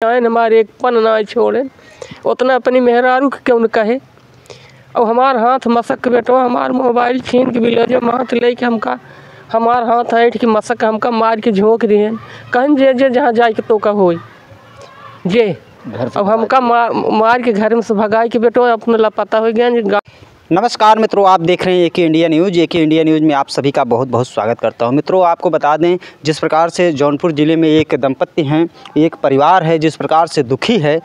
आए हमारे एक पन ना छोड़े उतना अपनी मेहरारू के क्यों न कहे। और हमार हाथ मसक के बेटो हमार मोबाइल छीन के बिलो जो हाथ ले के हमका हमार हाथ ऐठ के मसक हमका मार के झोंक दिए कहीं जे जे जहाँ जाए के तो का हो जे अब हमका मार के घर में से भगाए के बेटो अपना लापता हो गया। नमस्कार मित्रों, आप देख रहे हैं एके इंडिया न्यूज़। एके इंडिया न्यूज़ में आप सभी का बहुत बहुत स्वागत करता हूं। मित्रों, आपको बता दें जिस प्रकार से जौनपुर ज़िले में एक दंपत्ति हैं, एक परिवार है जिस प्रकार से दुखी है।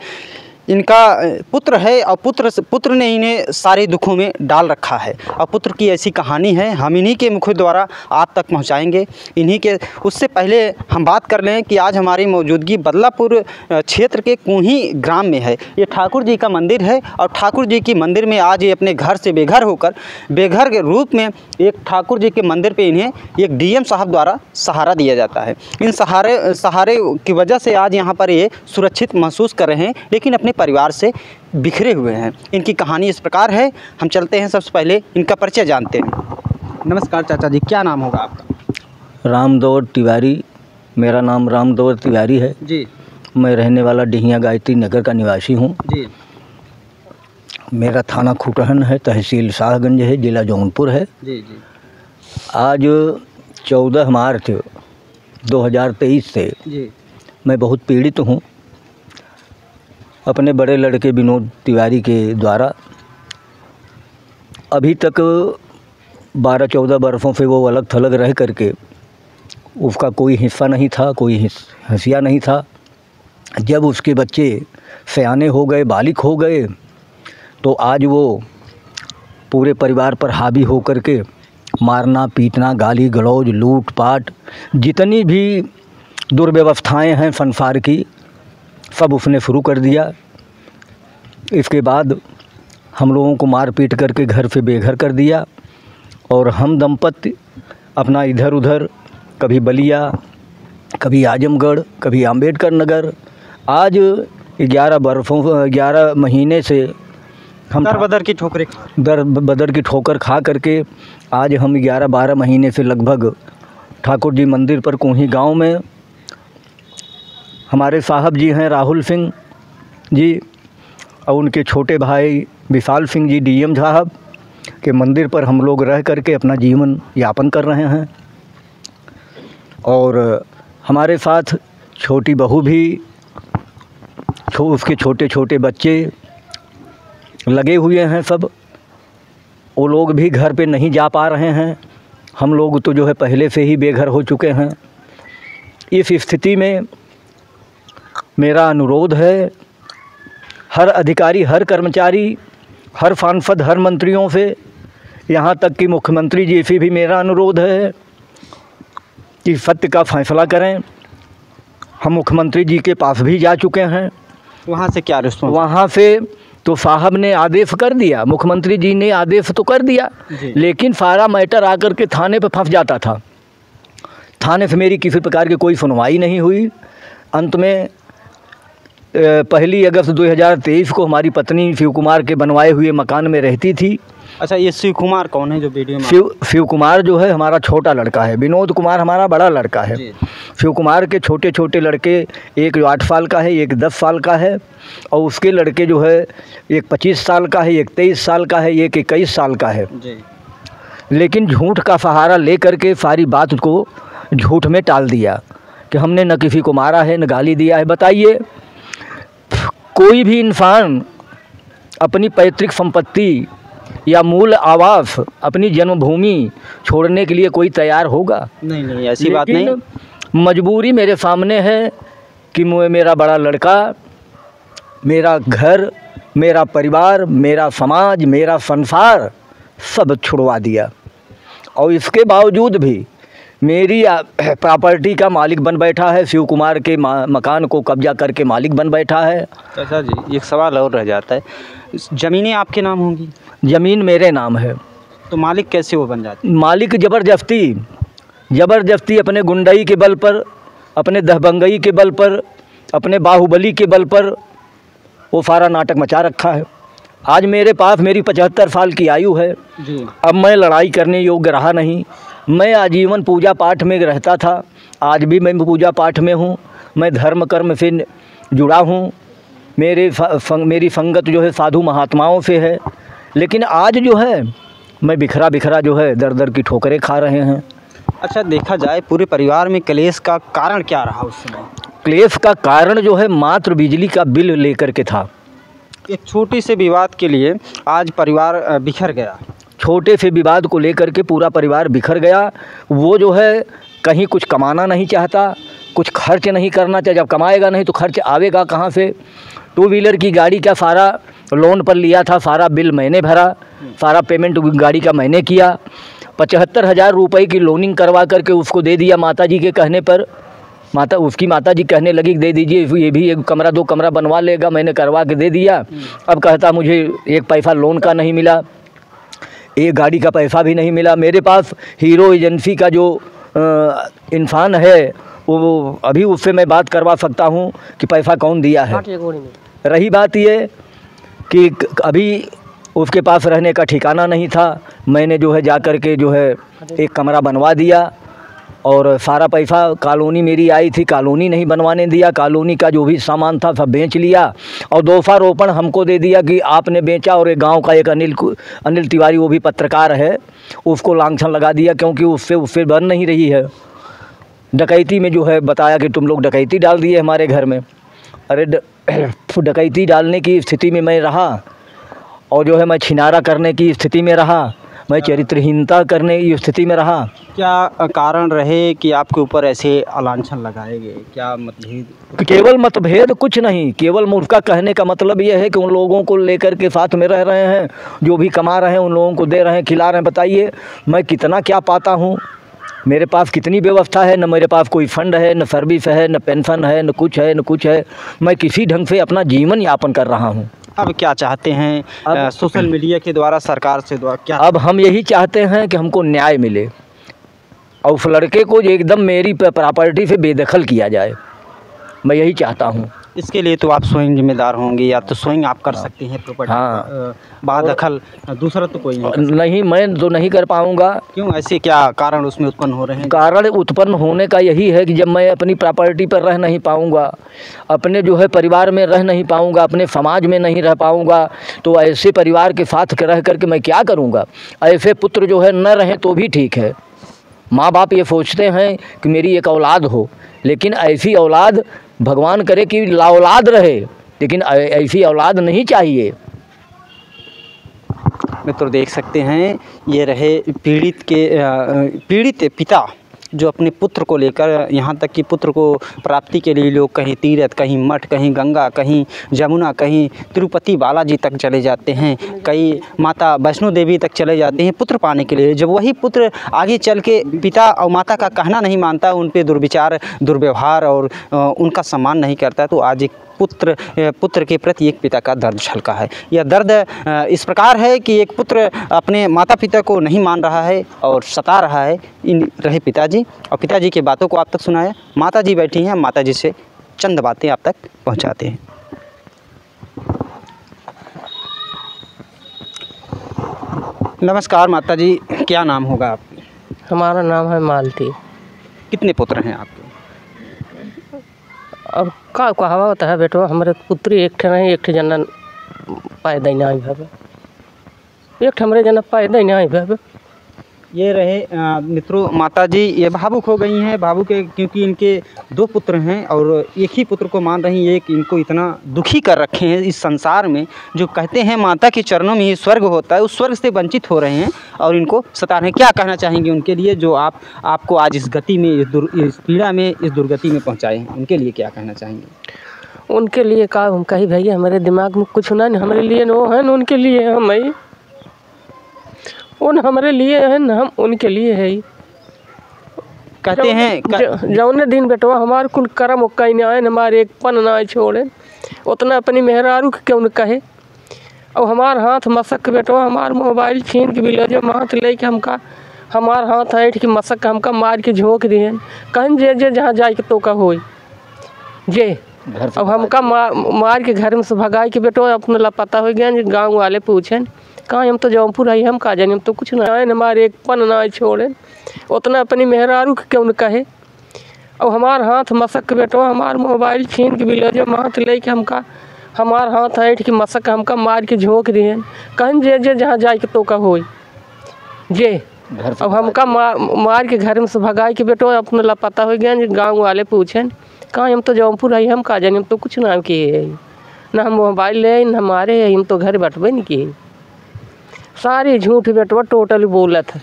इनका पुत्र है और पुत्र ने इन्हें सारे दुखों में डाल रखा है और पुत्र की ऐसी कहानी है, हम इन्हीं के मुख द्वारा आप तक पहुंचाएंगे। इन्हीं के उससे पहले हम बात कर लें कि आज हमारी मौजूदगी बदलापुर क्षेत्र के कुही ग्राम में है। ये ठाकुर जी का मंदिर है और ठाकुर जी की मंदिर में आज ये अपने घर से बेघर होकर बेघर के रूप में एक ठाकुर जी के मंदिर पर इन्हें एक डीएम साहब द्वारा सहारा दिया जाता है। इन सहारे की वजह से आज यहाँ पर ये सुरक्षित महसूस कर रहे हैं, लेकिन अपने परिवार से बिखरे हुए हैं। इनकी कहानी इस प्रकार है। हम चलते हैं, सबसे पहले इनका परिचय जानते हैं। नमस्कार चाचा जी, क्या नाम होगा आपका? रामदौर तिवारी। मेरा नाम रामदौर तिवारी है जी। मैं रहने वाला डिहिया गायत्री नगर का निवासी हूँ जी। मेरा थाना खुटहन है, तहसील शाहगंज है, जिला जौनपुर है। जी जी। आज 14 मार्च 2023 से जी। मैं बहुत पीड़ित हूँ। अपने बड़े लड़के विनोद तिवारी के द्वारा अभी तक 12-14 बरसों से वो अलग थलग रह करके उसका कोई हिस्सा नहीं था, कोई हिस्सा नहीं था। जब उसके बच्चे सयाने हो गए, बालिग हो गए, तो आज वो पूरे परिवार पर हावी हो करके मारना पीटना, गाली गलौज, लूट पाट, जितनी भी दुर्व्यवस्थाएं हैं संसार की, सब उसने शुरू कर दिया। इसके बाद हम लोगों को मार पीट करके घर से बेघर कर दिया और हम दंपत्ति अपना इधर उधर, कभी बलिया, कभी आजमगढ़, कभी अंबेडकर नगर, आज 11 महीने से हम दर बदर की ठोकर खा करके आज हम 11-12 महीने से लगभग ठाकुर जी मंदिर पर कुही गांव में हमारे साहब जी हैं राहुल सिंह जी और उनके छोटे भाई विशाल सिंह जी डीएम साहब के मंदिर पर हम लोग रह करके अपना जीवन यापन कर रहे हैं। और हमारे साथ छोटी बहू भी, उसके छोटे छोटे बच्चे लगे हुए हैं सब। वो लोग भी घर पे नहीं जा पा रहे हैं। हम लोग तो जो है पहले से ही बेघर हो चुके हैं। इस स्थिति में मेरा अनुरोध है हर अधिकारी, हर कर्मचारी, हर सांसद, हर मंत्रियों से, यहाँ तक कि मुख्यमंत्री जी से भी मेरा अनुरोध है कि सत्य का फैसला करें। हम मुख्यमंत्री जी के पास भी जा चुके हैं। वहाँ से क्या रिस्पॉन्स? वहाँ से तो साहब ने आदेश कर दिया, मुख्यमंत्री जी ने आदेश तो कर दिया, लेकिन सारा मैटर आकर के थाने पे फंस जाता था। थाने से मेरी किसी प्रकार की कोई सुनवाई नहीं हुई। अंत में 1 अगस्त 2023 को हमारी पत्नी शिव कुमार के बनवाए हुए मकान में रहती थी। अच्छा, ये शिव कुमार कौन है जो वीडियो में? शिव कुमार जो है हमारा छोटा लड़का है, विनोद कुमार हमारा बड़ा लड़का है। शिव कुमार के छोटे छोटे लड़के, एक 8 साल का है, एक 10 साल का है, और उसके लड़के जो है एक 25 साल का है, एक 23 साल का है, एक 21 साल का है जी। लेकिन झूठ का सहारा ले करके सारी बात को झूठ में टाल दिया कि हमने न किसी को मारा है, न गाली दिया है। बताइए, कोई भी इंसान अपनी पैतृक संपत्ति या मूल आवास, अपनी जन्मभूमि छोड़ने के लिए कोई तैयार होगा? नहीं, ऐसी बात नहीं। मजबूरी मेरे सामने है कि मेरा बड़ा लड़का, मेरा घर, मेरा परिवार, मेरा समाज, मेरा संसार सब छुड़वा दिया, और इसके बावजूद भी मेरी प्रॉपर्टी का मालिक बन बैठा है। शिव कुमार के मकान को कब्जा करके मालिक बन बैठा है। अच्छा जी, एक सवाल और रह जाता है, ज़मीनें आपके नाम होंगी? ज़मीन मेरे नाम है। तो मालिक कैसे वो बन जाते? मालिक ज़बरदस्ती अपने गुंडाई के बल पर, अपने दहबंगई के बल पर, अपने बाहुबली के बल पर वो सारा नाटक मचा रखा है। आज मेरे पास मेरी 75 साल की आयु है जी। अब मैं लड़ाई करने योग्य रहा नहीं। मैं आजीवन पूजा पाठ में रहता था, आज भी मैं पूजा पाठ में हूँ। मैं धर्म कर्म से जुड़ा हूँ, मेरी संगत जो है साधु महात्माओं से है, लेकिन आज जो है मैं बिखरा बिखरा जो है दर दर की ठोकरें खा रहे हैं। अच्छा, देखा जाए पूरे परिवार में क्लेश का कारण क्या रहा उस समय? क्लेश का कारण जो है मात्र बिजली का बिल लेकर के था। एक छोटे से विवाद के लिए आज परिवार बिखर गया। छोटे से विवाद को लेकर के पूरा परिवार बिखर गया। वो जो है कहीं कुछ कमाना नहीं चाहता, कुछ खर्च नहीं करना चाहता। जब कमाएगा नहीं तो खर्च आवेगा कहाँ से? टू व्हीलर की गाड़ी का सारा लोन पर लिया था, सारा बिल मैंने भरा, सारा पेमेंट गाड़ी का मैंने किया। 75,000 रुपये की लोनिंग करवा करके उसको दे दिया माताजी के कहने पर। उसकी माताजी कहने लगी दे दीजिए, ये भी एक कमरा 2 कमरा बनवा लेगा। मैंने करवा के दे दिया। अब कहता मुझे 1 पैसा लोन का नहीं मिला, एक गाड़ी का पैसा भी नहीं मिला। मेरे पास हीरो एजेंसी का जो इंसान है वो अभी उससे मैं बात करवा सकता हूँ कि पैसा कौन दिया है। रही बात ये कि अभी उसके पास रहने का ठिकाना नहीं था। मैंने जो है जा कर के जो है एक कमरा बनवा दिया और सारा पैसा कॉलोनी मेरी आई थी, कॉलोनी नहीं बनवाने दिया। कॉलोनी का जो भी सामान था सब बेच लिया और दोषारोपण हमको दे दिया कि आपने बेचा। और एक गांव का एक अनिल तिवारी, वो भी पत्रकार है, उसको लांछन लगा दिया क्योंकि उससे बन नहीं रही है। डकैती में जो है बताया कि तुम लोग डकैती डाल दिए हमारे घर में। अरे डकैती डालने की स्थिति में मैं रहा और जो है मैं छिनारा करने की स्थिति में रहा, मैं चरित्रहीनता करने की स्थिति में रहा। क्या कारण रहे कि आपके ऊपर ऐसे लांछन लगाए गए? क्या मतभेद? केवल मतभेद कुछ नहीं, केवल उसका कहने का मतलब ये है कि उन लोगों को लेकर के साथ में रह रहे हैं, जो भी कमा रहे हैं उन लोगों को दे रहे हैं, खिला रहे हैं। बताइए मैं कितना क्या पाता हूँ? मेरे पास कितनी व्यवस्था है? न मेरे पास कोई फंड है, न सर्विस है, न पेंशन है, न कुछ है, न कुछ है। मैं किसी ढंग से अपना जीवन यापन कर रहा हूँ। अब क्या चाहते हैं सोशल मीडिया के द्वारा, सरकार से द्वारा क्या? अब हम यही चाहते हैं कि हमको न्याय मिले और उस लड़के को एकदम मेरी प्रॉपर्टी से बेदखल किया जाए। मैं यही चाहता हूँ। इसके लिए तो आप स्वयं जिम्मेदार होंगे, या तो स्वयं आप कर सकते हैं प्रॉपर्टी हाँ। बादखल, दूसरा तो कोई नहीं, मैं तो नहीं कर पाऊँगा। क्यों? ऐसे क्या कारण उसमें उत्पन्न हो रहे हैं? कारण उत्पन्न होने का यही है कि जब मैं अपनी प्रॉपर्टी पर रह नहीं पाऊँगा, अपने जो है परिवार में रह नहीं पाऊँगा, अपने समाज में नहीं रह पाऊँगा, तो ऐसे परिवार के साथ रह करके मैं क्या करूँगा? ऐसे पुत्र जो है न रहें तो भी ठीक है। माँ बाप ये सोचते हैं कि मेरी एक औलाद हो, लेकिन ऐसी औलाद भगवान करे कि लाऔलाद रहे, लेकिन ऐसी औलाद नहीं चाहिए। मित्र देख सकते हैं, ये रहे पीड़ित पिता जो अपने पुत्र को लेकर, यहाँ तक कि पुत्र को प्राप्ति के लिए लोग कहीं तीर्थ, कहीं मठ, कहीं गंगा, कहीं जमुना, कहीं तिरुपति बालाजी तक चले जाते हैं, कई माता वैष्णो देवी तक चले जाते हैं पुत्र पाने के लिए। जब वही पुत्र आगे चल के पिता और माता का कहना नहीं मानता, उन पे दुर्विचार, दुर्व्यवहार और उनका सम्मान नहीं करता, तो आज एक पुत्र के प्रति एक पिता का दर्द छलका है। यह दर्द इस प्रकार है कि एक पुत्र अपने माता पिता को नहीं मान रहा है और सता रहा है। इन रहे पिताजी, और पिताजी की बातों को आप तक सुनाया। माताजी बैठी हैं, माताजी से चंद बातें आप तक पहुंचाते हैं। नमस्कार माताजी, क्या नाम होगा आपका? हमारा नाम है मालती। कितने पुत्र हैं आपके? अब का कहावत है बेटो, हमारे पुत्री एक ठे नहीं, एक ठे जना पैदा ही नहीं भवे, एक ठे हमारे जना पैदा ही नहीं भवे। ये रहे मित्रों, माताजी ये भावुक हो गई हैं, भावुक है क्योंकि इनके 2 पुत्र हैं और एक ही पुत्र को मान रही है कि इनको इतना दुखी कर रखे हैं इस संसार में। जो कहते हैं माता के चरणों में ही स्वर्ग होता है, उस स्वर्ग से वंचित हो रहे हैं और इनको सता रहे हैं। क्या कहना चाहेंगे उनके लिए जो आपको आज इस गति में, इस पीड़ा में, इस दुर्गति में पहुँचाए हैं? उनके लिए क्या कहना चाहेंगे? उनके लिए का हम कही भैया, हमारे दिमाग में कुछ ना, हमारे लिए नो है न, उनके लिए हम है, उन हमारे लिए है न, हम उनके लिए है। कहते हैं जौने दिन बेटवा हमारे कुल कर्म कहीं ना आए, हमारे एक पन ना छोड़े, उतना अपनी मेहरारू के क्यों न कहे। और हमार हाथ मसक बेटवा, हमार मोबाइल छीन के बिलो जो हाथ ले के हमका, हमार हाथ ऐठ के मसक हमका मार के झोंक दिए कहीं जे जहाँ जाए के तो का हो जे। अब हमका मार के घर में से भगाए के बेटो अपना लापता हो गया। गाँव वाले पूछें कहाँ, हम तो जौनपुर आई, हम कहा जाने, हम तो कुछ ना आए, हमारे एक पन ना छोड़े, उतना अपनी मेहरारू के क्यों न कहे। और हमार हाथ मसक के बेटवा हमार मोबाइल छीन के बिलो जो हाथ लेके हमका हमार हाथ ऐठ के मसक हमका मार के झोंक दिए कहीं जे जहाँ जाए के तो का हो जे अब हमका मार के घर में से भगाई के बेटो अपना लापता हो गया। गांव वाले पूछें कहाँ हम तो जौनपुर आई हम का जाने हम तो कुछ ना किए ना हम मोबाइल ले न हमारे हम तो घर बैठबे नहीं किए सारी झूठ बेटवा टोटली बोलत है।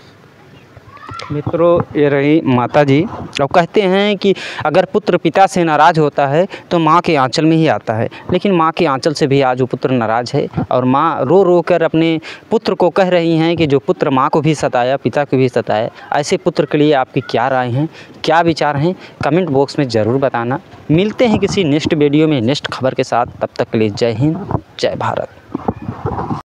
मित्रों ये रही माता जी और कहते हैं कि अगर पुत्र पिता से नाराज़ होता है तो माँ के आंचल में ही आता है, लेकिन माँ के आंचल से भी आज वो पुत्र नाराज़ है और माँ रो रो कर अपने पुत्र को कह रही हैं कि जो पुत्र माँ को भी सताया पिता को भी सताया, ऐसे पुत्र के लिए आपकी क्या राय हैं, क्या विचार हैं, कमेंट बॉक्स में ज़रूर बताना। मिलते हैं किसी नेक्स्ट वीडियो में नेक्स्ट खबर के साथ, तब तक के लिए जय हिंद जय भारत।